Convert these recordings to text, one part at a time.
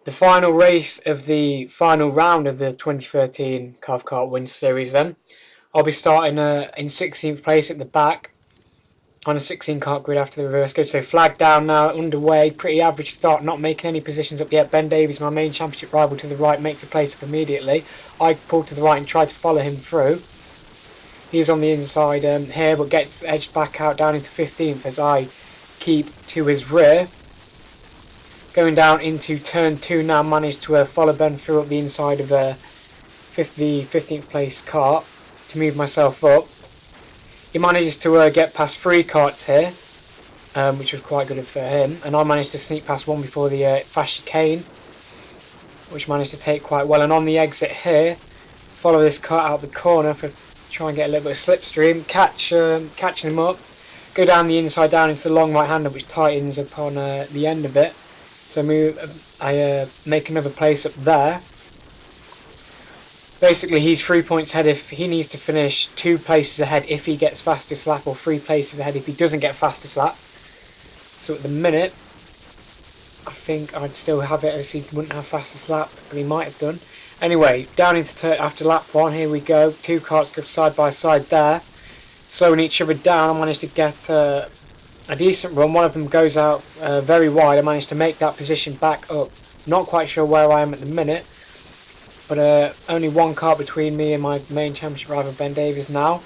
the final race of the final round of the 2013 Covkartsport Winter Series then. I'll be starting in 16th place at the back on a 16 kart grid after the reverse grid. So flag down now, underway, pretty average start, not making any positions up yet. Ben Davies, my main championship rival to the right, makes a place up immediately. I pulled to the right and tried to follow him through. He's on the inside here, but gets edged back out down into 15th as I keep to his rear. Going down into turn 2 now, managed to follow Ben through up the inside of the 15th place kart to move myself up. He manages to get past 3 karts here, which was quite good for him, and I managed to sneak past one before the fast chicane, which managed to take quite well. And on the exit here, follow this kart out the corner for try and get a little bit of slipstream, catching him up, go down the inside down into the long right hander, which tightens upon the end of it. So I make another place up there. Basically, he's 3 points ahead if he needs to finish 2 places ahead if he gets fastest lap, or 3 places ahead if he doesn't get fastest lap. So at the minute, I think I'd still have it as he wouldn't have fastest lap, but he might have done. Anyway, down into after lap 1, here we go. 2 karts go side by side there, slowing each other down. I managed to get a decent run. One of them goes out very wide. I managed to make that position back up. Not quite sure where I am at the minute, but only 1 kart between me and my main championship rival Ben Davies now.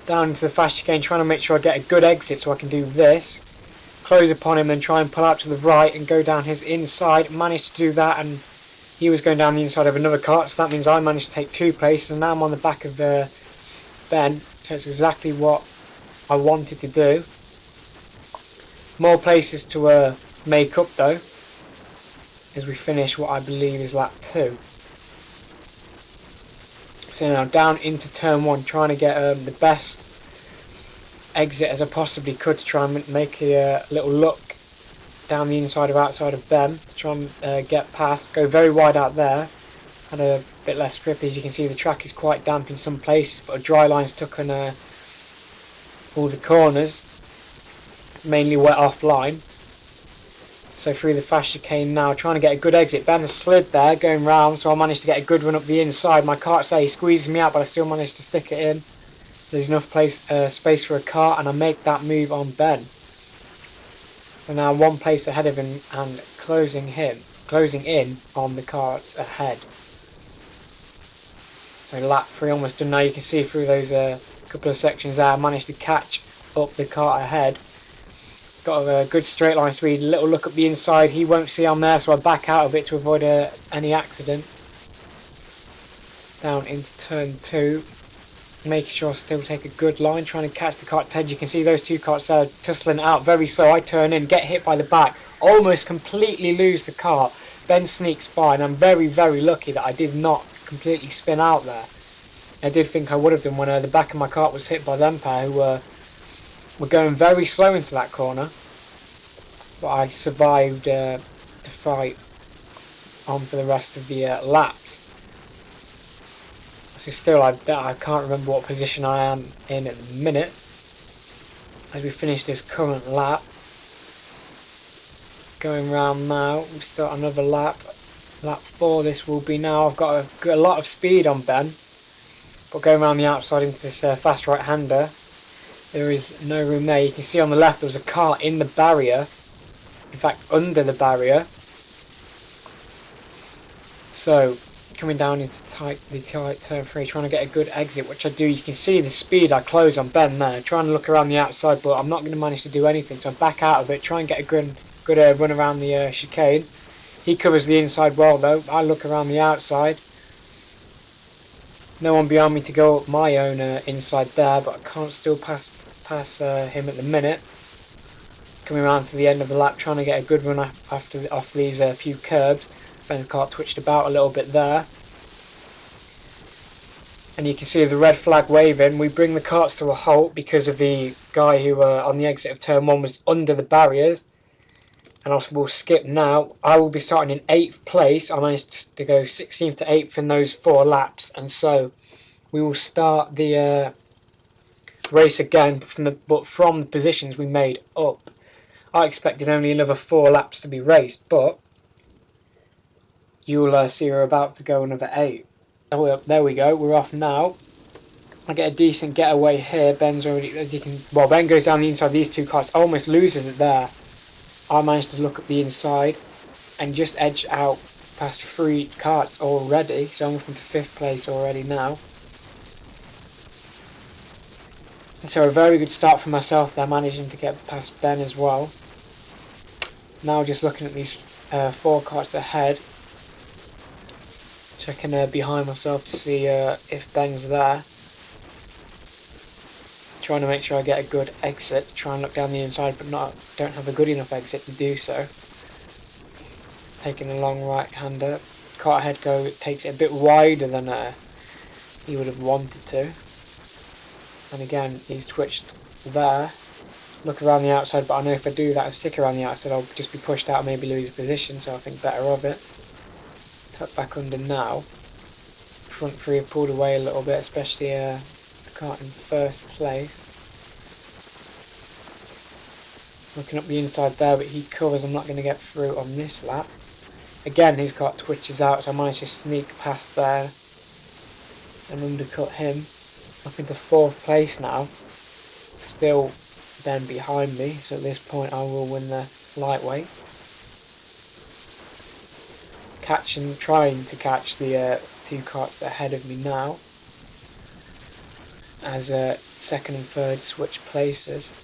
Down into the fast chicane, trying to make sure I get a good exit so I can do this. Close upon him and try and pull out to the right and go down his inside. Managed to do that, and he was going down the inside of another kart, so that means I managed to take 2 places, and now I'm on the back of Ben, so it's exactly what I wanted to do. More places to make up though, as we finish what I believe is lap 2. So now down into turn 1, trying to get the best exit as I possibly could to try and make a little look down the inside of outside of Ben to try and get past. Go very wide out there. Had a bit less grip. As you can see, the track is quite damp in some places, but a dry line stuck on all the corners, mainly wet offline. So through the fast chicane now, trying to get a good exit. Ben has slid there, going round, so I managed to get a good run up the inside. My kart's there, he squeezes me out, but I still managed to stick it in. There's enough space for a kart, and I make that move on Ben. So now 1 place ahead of him and closing in on the karts ahead. So lap 3 almost done now. You can see through those couple of sections there, I managed to catch up the kart ahead. Got a good straight line speed, a little look up the inside. He won't see I'm there, so I back out of it to avoid any accident. Down into turn 2, making sure I still take a good line, trying to catch the kart's head. You can see those 2 karts there tussling out very slow. I turn in, get hit by the back, almost completely lose the kart. Ben sneaks by, and I'm very, very lucky that I did not completely spin out there. I did think I would have done when the back of my kart was hit by them pair, who were going very slow into that corner. But I survived to fight on for the rest of the laps. So still, I can't remember what position I am in at the minute as we finish this current lap. Going round now, we start another lap. Lap 4 this will be now. I've got a lot of speed on Ben, but going around the outside into this fast right hander, there is no room there. You can see on the left there was a car in the barrier, in fact under the barrier. So coming down into the tight turn 3, trying to get a good exit, which I do. You can see the speed I close on Ben there, trying to look around the outside, but I'm not going to manage to do anything, so I back out of it, try and get a good run around the chicane. He covers the inside well though. I look around the outside, no one behind me to go up my own inside there, but I can't still pass him at the minute. Coming around to the end of the lap, trying to get a good run off these few curbs. Ben's kart twitched about a little bit there, and you can see the red flag waving. We bring the karts to a halt because of the guy who on the exit of turn 1 was under the barriers. And I will skip now. I will be starting in 8th place. I managed to go 16th to 8th in those 4 laps, and so we will start the race again from the positions we made up. I expected only another 4 laps to be raced, but you'll see we're about to go another 8. Oh, well, there we go, we're off now. I get a decent getaway here. Ben's already, as you can, well, Ben goes down the inside of these two cars, almost loses it there. I managed to look up the inside and just edge out past 3 carts already, so I'm up into 5th place already now. So a very good start for myself there, managing to get past Ben as well. Now just looking at these 4 carts ahead, checking behind myself to see if Ben's there. Trying to make sure I get a good exit, try and look down the inside but don't have a good enough exit to do so. Taking a long right-hander, cart ahead takes it a bit wider than he would have wanted to. And again, he's twitched there. Look around the outside, but I know if I do that and stick around the outside, I'll just be pushed out and maybe lose position, so I think better of it. Tuck back under now. Front 3 have pulled away a little bit, especially the cart in 1st place. Looking up the inside there, but he covers. I'm not going to get through on this lap. Again, his cart twitches out, so I managed to sneak past there and undercut him. Up into 4th place now. Still Ben behind me, so at this point I will win the lightweight. Trying to catch the 2 carts ahead of me now, as 2nd and 3rd switch places,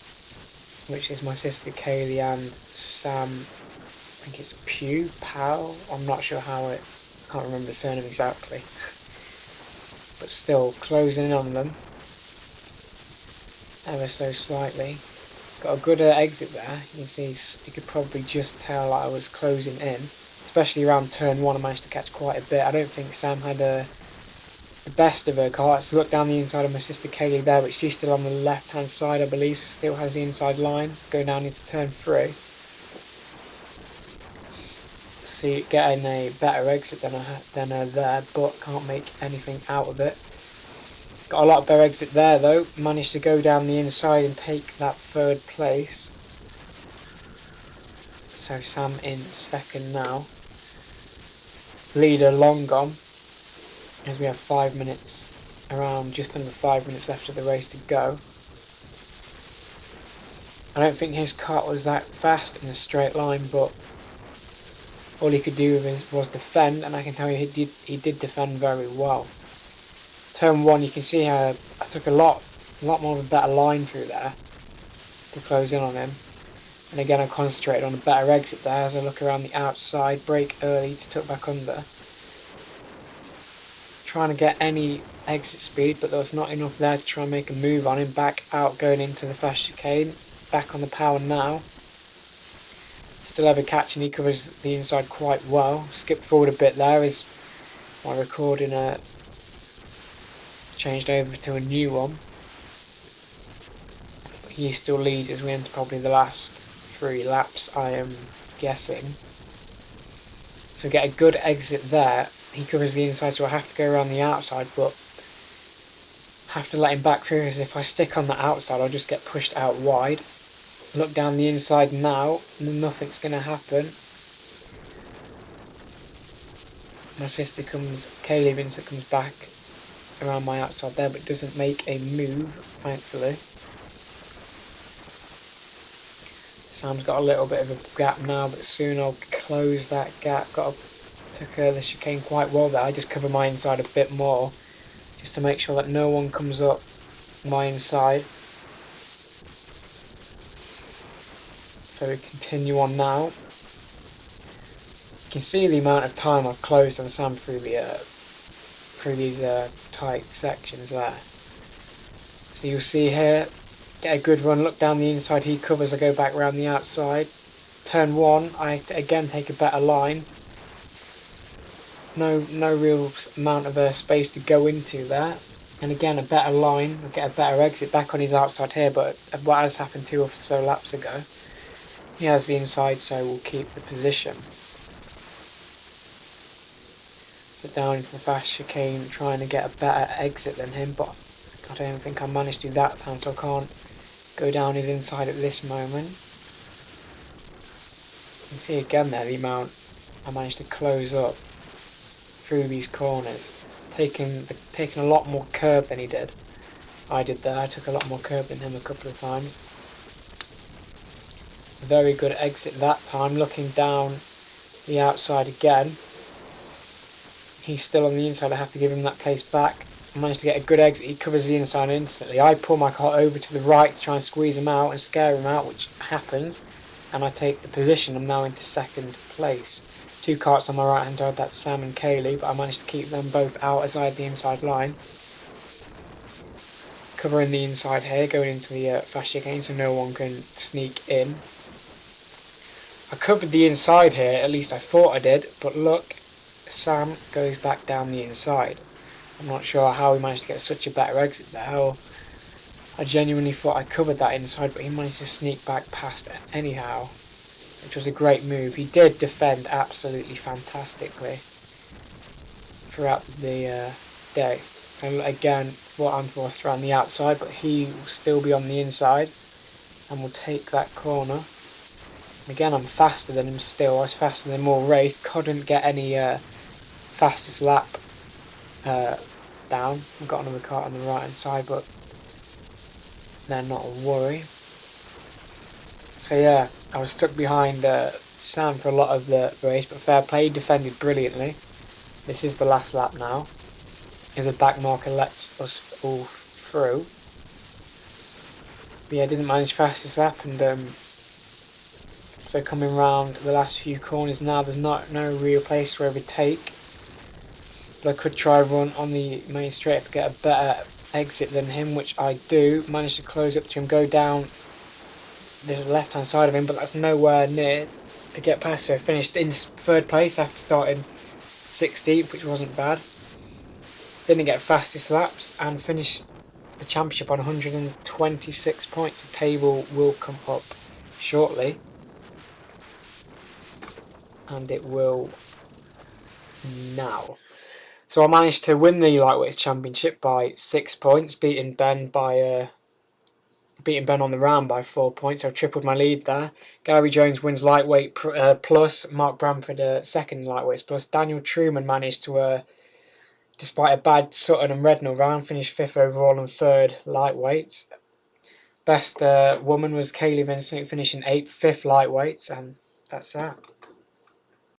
which is my sister Kaylee and Sam. I think it's Powell. I'm not sure how I can't remember the surname exactly. But still closing in on them ever so slightly. Got a good exit there. You can see, you could probably just tell I was closing in, especially around turn 1. I managed to catch quite a bit. I don't think Sam had the best of her carts. Look down the inside of my sister Kaylee there, but she's still on the left hand side, I believe, so still has the inside line going down into turn 3. See, getting a better exit than her there, but can't make anything out of it. Got a lot better exit there though. Managed to go down the inside and take that 3rd place. So Sam in 2nd now. Leader long gone, as we have 5 minutes, around just under 5 minutes left of the race to go. I don't think his kart was that fast in a straight line, but all he could do was defend, and I can tell you he did defend very well. Turn 1, you can see how I took a lot more of a better line through there to close in on him. And again, I concentrated on a better exit there as I look around the outside, brake early to tuck back under. Trying to get any exit speed, but there was not enough there to try and make a move on him. Back out, going into the fast chicane. Back on the power now. Still have a catch, and he covers the inside quite well. Skipped forward a bit there as my recording changed over to a new one. But he still leads as we enter probably the last 3 laps, I am guessing. So get a good exit there. He covers the inside, so I have to go around the outside, but have to let him back through, as if I stick on the outside I'll just get pushed out wide. Look down the inside now, nothing's going to happen. My sister Kaylee Vincent comes back around my outside there, but doesn't make a move, thankfully. Sam's got a little bit of a gap now, but soon I'll close that gap. Took the chicane quite well there. I just cover my inside a bit more, just to make sure that no one comes up my inside. So we continue on now. You can see the amount of time I've closed on Sam through these tight sections there. So you'll see here, get a good run, look down the inside, he covers, I go back round the outside. Turn 1, I again take a better line. No real amount of space to go into there. And again, a better line, I'll get a better exit back on his outside here, but what has happened 2 or so laps ago. He has the inside, so we'll keep the position. But down into the fast chicane, trying to get a better exit than him, but I don't think I managed to do that time, so I can't go down his inside at this moment. You can see again there the amount I managed to close up through these corners, taking a lot more curb than he did. I did there. I took a lot more curb than him a couple of times. Very good exit that time. Looking down the outside again. He's still on the inside. I have to give him that place back. I managed to get a good exit. He covers the inside instantly. I pull my car over to the right to try and squeeze him out and scare him out, which happens. And I take the position. I'm now into second place. 2 carts on my right hand side. That's Sam and Kaylee, but I managed to keep them both out as I had the inside line. Covering the inside here, going into the fast chicane so no one can sneak in. I covered the inside here, at least I thought I did, but look, Sam goes back down the inside. I'm not sure how he managed to get such a better exit there. I genuinely thought I covered that inside, but he managed to sneak back past it anyhow, which was a great move. He did defend absolutely fantastically throughout the day. So again, thought I'm forced around the outside, but he will still be on the inside and will take that corner. Again, I'm faster than him still. I was faster than him all race. Couldn't get any fastest lap down. I've got another car on the right hand side, but they're not a worry. So yeah, I was stuck behind Sam for a lot of the race, but fair play, he defended brilliantly. This is the last lap now. As a back marker lets us all through. But yeah, didn't manage fastest lap, and so coming round the last few corners now, there's no real place to overtake. But I could try run on the main straight to get a better exit than him, which I do. Managed to close up to him, go down the left hand side of him, but that's nowhere near to get past. So I finished in third place after starting 16th, which wasn't bad. Didn't get fastest laps and finished the championship on 126 points. The table will come up shortly, and it will now. So I managed to win the lightweights championship by 6 points, beating Ben on the round by 4 points. I've tripled my lead there. Gary Jones wins lightweight plus. Mark Bramford second lightweights plus. Daniel Truman managed to, despite a bad Sutton and Rednal round, finish 5th overall and 3rd lightweights. Best woman was Kaylee Vincent, finishing 8th, 5th lightweights, and that's that.